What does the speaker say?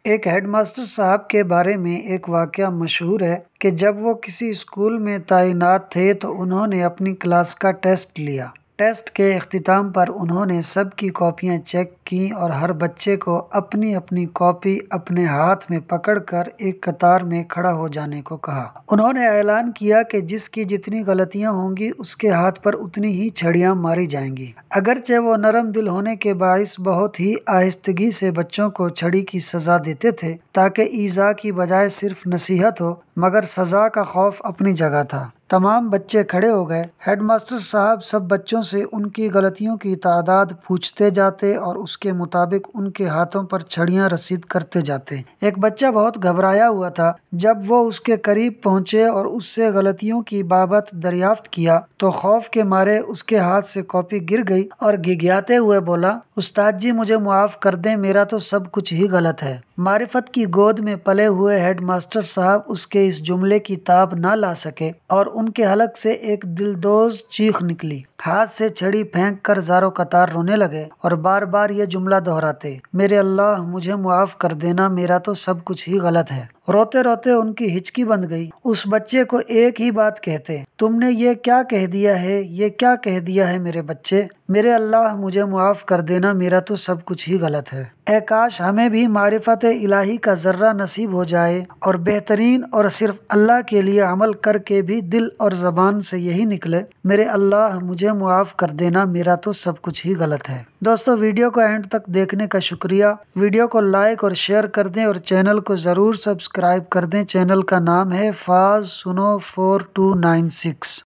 ایک head master صاحب کے بارے میں ایک واقعہ مشہور ہے کہ جب وہ کسی اسکول میں تعینات تھے تو انہوں نے اپنی کلاس کا ٹیسٹ لیا۔ ٹیسٹ کے اختتام پر انہوں نے سب کی کاپیاں چیک کیں اور ہر بچے کو اپنی اپنی کاپی اپنے ہاتھ میں پکڑ کر ایک قطار میں کھڑا ہو جانے کو کہا۔ انہوں نے اعلان کیا کہ جس کی جتنی غلطیاں ہوں گی اس کے ہاتھ پر اتنی ہی چھڑیاں ماری جائیں گی۔ اگرچہ وہ نرم دل ہونے کے باعث بہت ہی آہستگی سے بچوں کو چھڑی کی سزا دیتے تھے تاکہ ایذا کی بجائے صرف نصیحت ہو، مگر سزا کا خوف اپنی جگہ تھا۔ تمام بچے کھڑے ہو گئے۔ ہیڈ ماسٹر صاحب سب بچوں سے ان کی غلطیوں کی تعداد پوچھتے جاتے اور اس کے مطابق ان کے ہاتھوں پر چھڑیاں رسید کرتے جاتے۔ ایک بچہ بہت گھبرایا ہوا تھا۔ جب وہ اس کے قریب پہنچے اور اس سے غلطیوں کی بابت دریافت کیا تو خوف کے مارے اس کے ہاتھ سے کاپی گر گئی اور گھگھیاتے ہوئے بولا، استاد جی مجھے معاف کر دیں، میرا تو سب کچھ ہی غلط ہے۔ معرفت کی گود میں پلے ہوئے ہیڈ ماسٹر صاحب اس کے اس جملے کی تاب نہ لا سکے اور ان کے حلق سے ایک دلدوز چیخ نکلی۔ ہاتھ سے چھڑی پھینک کر زاروں قطار رونے لگے اور بار بار یہ جملہ دہراتے، میرے اللہ مجھے معاف کر دینا، میرا تو سب کچھ ہی غلط ہے۔ روتے روتے ان کی ہچکی بند گئی۔ اس بچے کو ایک ہی بات کہتے، تم نے یہ کیا کہہ دیا ہے، یہ کیا کہہ دیا ہے میرے بچے، میرے اللہ مجھے معاف کر دینا، میرا تو سب کچھ ہی غلط ہے۔ اے کاش ہمیں بھی معرفت الہی کا ذرہ نصیب ہو جائے اور بہترین اور صرف اللہ کے لیے عمل کر کے بھی دل اور زبان سے یہی نکلے، میرے اللہ مجھے معاف کر دینا، میرا تو سب کچھ ہی غلط ہے۔ دوستو ویڈیو کو اینڈ تک دیکھنے کا شکریہ۔ ویڈیو کو لائک اور شیئر کر دیں اور چینل کو ضرور سبسکرائب کر دیں۔ چینل کا نام ہے فاز سنو 4296۔